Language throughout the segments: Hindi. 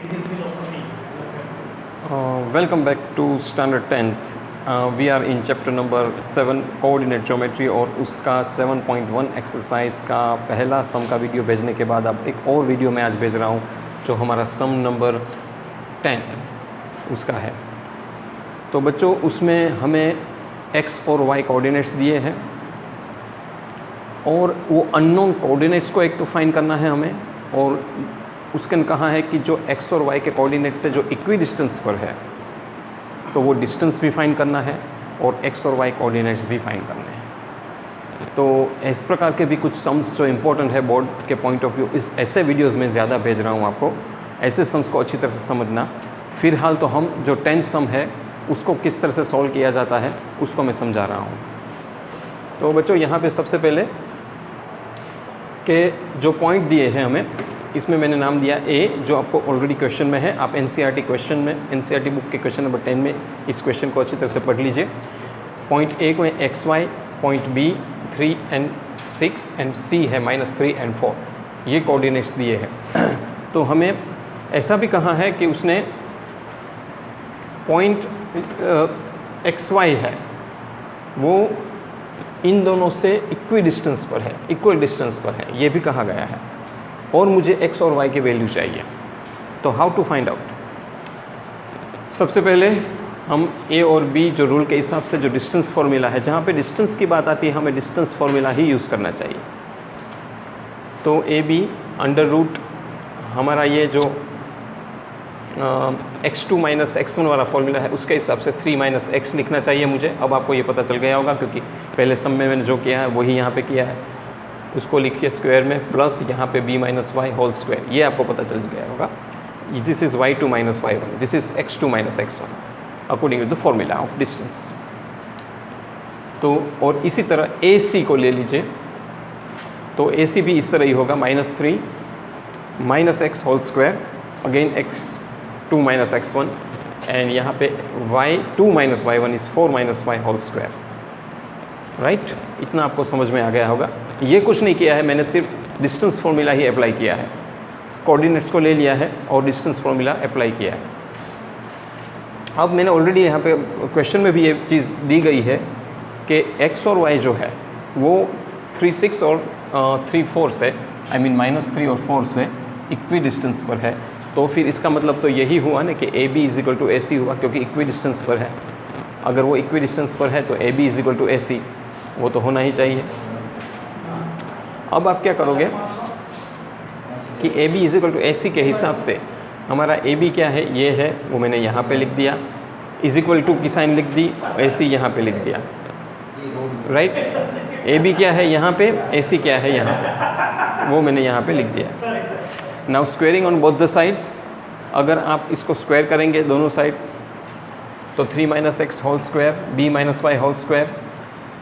Indian philosophies. Welcome back to standard 10th. We are in chapter number 7 coordinate geometry और उसका 7.1 एक्सरसाइज का पहला सम का वीडियो भेजने के बाद अब एक और वीडियो मैं आज भेज रहा हूँ जो हमारा सम नंबर 10 उसका है। तो बच्चों उसमें हमें x और y कोऑर्डिनेट्स दिए हैं और वो अननोन कोऑर्डिनेट्स को एक तो फाइंड करना है हमें, और उसके कहा है कि जो x और y के कोऑर्डिनेट से जो इक्वी डिस्टेंस पर है तो वो डिस्टेंस भी फाइंड करना है और x और y कोऑर्डिनेट्स भी फाइंड करने हैं। तो इस प्रकार के भी कुछ सम्स जो इम्पोर्टेंट है बोर्ड के पॉइंट ऑफ व्यू, इस ऐसे वीडियोस में ज़्यादा भेज रहा हूँ आपको, ऐसे सम्स को अच्छी तरह से समझना। फिलहाल तो हम जो 10th सम है उसको किस तरह से सॉल्व किया जाता है उसको मैं समझा रहा हूँ। तो बच्चों यहाँ पे सबसे पहले के जो पॉइंट दिए हैं हमें, इसमें मैंने नाम दिया ए, जो आपको ऑलरेडी क्वेश्चन में है। आप एनसीईआरटी क्वेश्चन में, एनसीईआरटी बुक के क्वेश्चन नंबर 10 में इस क्वेश्चन को अच्छी तरह से पढ़ लीजिए। पॉइंट ए में X Y, point B 3 and 6 and C है -3 and 4, ये कोऑर्डिनेट्स दिए हैं। तो हमें ऐसा भी कहा है कि उसने पॉइंट एक्स वाई है वो इन दोनों से इक्वी डिस्टेंस पर है, इक्वल डिस्टेंस पर है, ये भी कहा गया है, और मुझे x और y की वैल्यू चाहिए। तो हाउ टू फाइंड आउट? सबसे पहले हम a और b जो रूल के हिसाब से जो डिस्टेंस फॉर्मूला है, जहाँ पे डिस्टेंस की बात आती है हमें डिस्टेंस फॉर्मूला ही यूज़ करना चाहिए। तो a b अंडर रूट हमारा ये जो x2 - x1 वाला फॉर्मूला है उसके हिसाब से 3 - x लिखना चाहिए मुझे। अब आपको ये पता चल गया होगा क्योंकि पहले सम में मैंने जो किया है वही यहाँ पे किया है। उसको लिखिए स्क्वायर में, प्लस यहाँ पे b - y होल स्क्वायर, ये आपको पता चल गया होगा। This is y2 - y1, this is x2 - x1 according to the formula of distance. तो और इसी तरह AC को ले लीजिए, तो AC भी इस तरह ही होगा, -3 - x whole square, again x2 - x1, and यहाँ पे y2 - y1 is 4 - y whole square. Right, इतना आपको समझ में आ गया होगा। ये कुछ नहीं किया है मैंने, सिर्फ डिस्टेंस फॉर्मूला ही अप्लाई किया है, कोऑर्डिनेट्स को ले लिया है और डिस्टेंस फॉर्मूला अप्लाई किया है। अब मैंने ऑलरेडी यहाँ पे क्वेश्चन में भी ये चीज़ दी गई है कि x और y जो है वो 3, 6 और 3, 4 से, आई मीन -3 और 4 से इक्वी डिस्टेंस पर है। तो फिर इसका मतलब तो यही हुआ ना कि AB = AC हुआ, क्योंकि इक्वी डिस्टेंस पर है। अगर वो इक्वी डिस्टेंस पर है तो AB = AC, वो तो होना ही चाहिए। अब आप क्या करोगे कि AB = AC के हिसाब से हमारा AB क्या है, ये है, वो मैंने यहाँ पे लिख दिया, = की साइन लिख दी, AC यहाँ पे लिख दिया। राइट, AB क्या है यहाँ पे, AC क्या है यहाँ पे, वो मैंने यहाँ पे लिख दिया। Now squaring on both the sides, अगर आप इसको स्क्वायर करेंगे दोनों साइड तो 3 - x whole square, b - y whole square,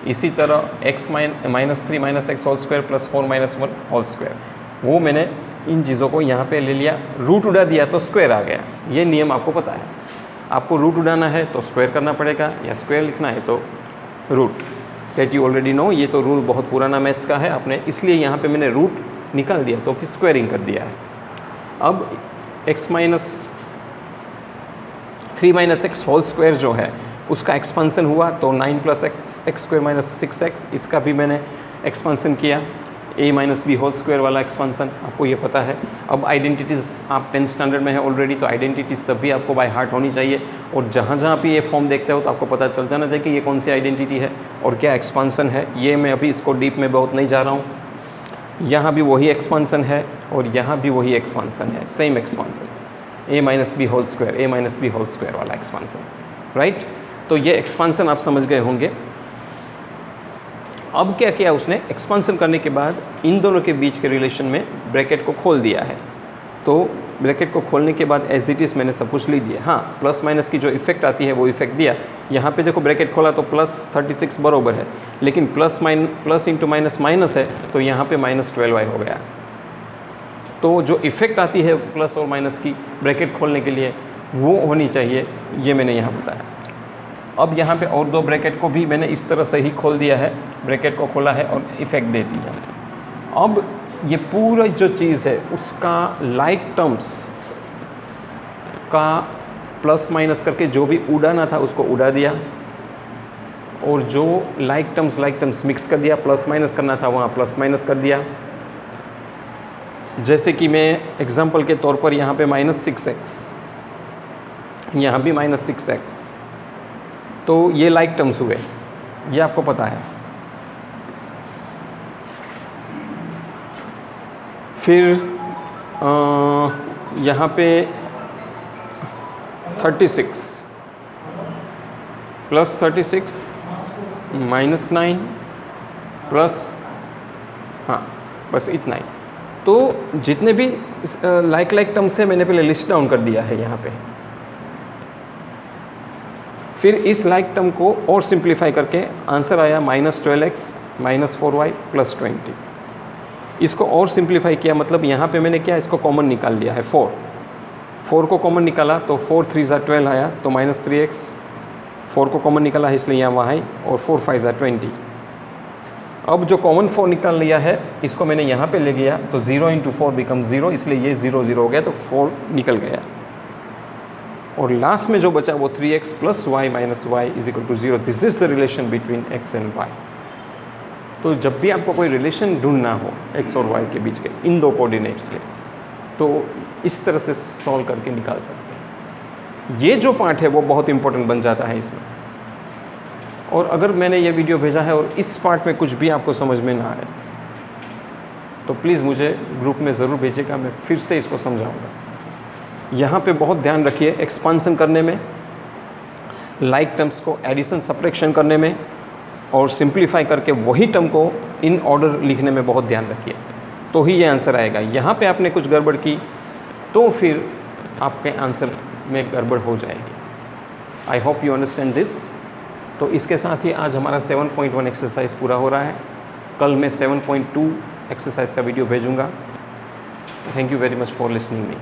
इसी तरह x -3 - x whole square plus 4 - 1 whole square, वो मैंने इन चीज़ों को यहाँ पे ले लिया। रूट उड़ा दिया तो स्क्वायर आ गया, ये नियम आपको पता है। आपको रूट उड़ाना है तो स्क्वायर करना पड़ेगा, या स्क्वायर लिखना है तो root, that you already know. ये तो रूल बहुत पुराना मैथ्स का है आपने, इसलिए यहाँ पे मैंने रूट निकाल दिया तो फिर स्क्वायरिंग कर दिया है। अब -3 - x होल स्क्वायर जो है उसका एक्सपेंशन हुआ तो 9 + x² - 6x, इसका भी मैंने एक्सपेंशन किया, a - b होल स्क्वायर वाला एक्सपेंशन, आपको ये पता है। अब आइडेंटिटीज़ आप 10th स्टैंडर्ड में है ऑलरेडी, तो आइडेंटिटीज़ सभी आपको बाय हार्ट होनी चाहिए, और जहाँ जहाँ भी ये फॉर्म देखते हो तो आपको पता चल जाना चाहिए कि ये कौन सी आइडेंटिटी है और क्या एक्सपेंशन है। ये मैं अभी इसको डीप में बहुत नहीं जा रहा हूँ। यहाँ भी वही एक्सपेंशन है और यहाँ भी वही एक्सपेंशन है, same expansion, a - b whole square, a - b whole square वाला एक्सपेंशन। राइट, तो ये एक्सपेंशन आप समझ गए होंगे। अब क्या किया उसने, एक्सपेंशन करने के बाद इन दोनों के बीच के रिलेशन में ब्रैकेट को खोल दिया है। तो ब्रैकेट को खोलने के बाद एज इट इज़ मैंने सब कुछ लिख दिया। हाँ, प्लस माइनस की जो इफेक्ट आती है वो इफेक्ट दिया। यहाँ पे देखो ब्रैकेट खोला तो +36 बराबर है, लेकिन प्लस इंटू माइनस माइनस है तो यहाँ पे -12y हो गया। तो जो इफेक्ट आती है प्लस और माइनस की ब्रैकेट खोलने के लिए वो होनी चाहिए, ये मैंने यहाँ बताया। अब यहाँ पे और दो ब्रैकेट को भी मैंने इस तरह से ही खोल दिया है, ब्रैकेट को खोला है और इफेक्ट दे दिया। अब ये पूरा जो चीज़ है उसका लाइक टर्म्स का प्लस माइनस करके जो भी उड़ाना था उसको उड़ा दिया, और जो लाइक टर्म्स मिक्स कर दिया, प्लस माइनस करना था वहाँ प्लस माइनस कर दिया। जैसे कि मैं एग्जांपल के तौर पर यहाँ पे -6x, यहाँ भी -6x, तो ये लाइक टर्म्स हुए, ये आपको पता है। फिर यहाँ पे 36 प्लस 36 -9 प्लस, हाँ बस इतना ही। तो जितने भी लाइक टर्म्स है मैंने पहले लिस्ट डाउन कर दिया है यहाँ पे। फिर इस लाइक टर्म को और सिंप्लीफाई करके आंसर आया -12x -4y + 20। इसको और सिंप्लीफाई किया, मतलब यहाँ पे मैंने क्या इसको कॉमन निकाल लिया है, 4 को कॉमन निकाला तो 4 3 = 12 आया, तो -3x। 4 को कॉमन निकाला है इसलिए यहाँ वहाँ है, और 4 5 = 20। अब जो कॉमन 4 निकाल लिया है इसको मैंने यहाँ पे ले गया, तो 0 × 4 = 0, इसलिए ये 0 0 हो गया, तो 4 निकल गया। और लास्ट में जो बचा वो 3x + y - y = 0। This is the relation between x and y। तो जब भी आपको कोई रिलेशन ढूंढना हो x और y के बीच के, इन दो कोऑर्डिनेट्स के, तो इस तरह से सॉल्व करके निकाल सकते हैं। ये जो पार्ट है वो बहुत इंपॉर्टेंट बन जाता है इसमें। और अगर मैंने ये वीडियो भेजा है और इस पार्ट में कुछ भी आपको समझ में ना आए तो प्लीज़ मुझे ग्रुप में ज़रूर भेजिएगा, मैं फिर से इसको समझाऊंगा। यहाँ पे बहुत ध्यान रखिए, एक्सपांसन करने में, लाइक टर्म्स को एडिशन सब्ट्रैक्शन करने में, और सिंप्लीफाई करके वही टर्म को इन ऑर्डर लिखने में बहुत ध्यान रखिए, तो ही ये आंसर आएगा। यहाँ पे आपने कुछ गड़बड़ की तो फिर आपके आंसर में गड़बड़ हो जाएगी। I hope you understand this. तो इसके साथ ही आज हमारा 7.1 एक्सरसाइज पूरा हो रहा है। कल मैं 7.2 एक्सरसाइज का वीडियो भेजूँगा। Thank you very much for listening me.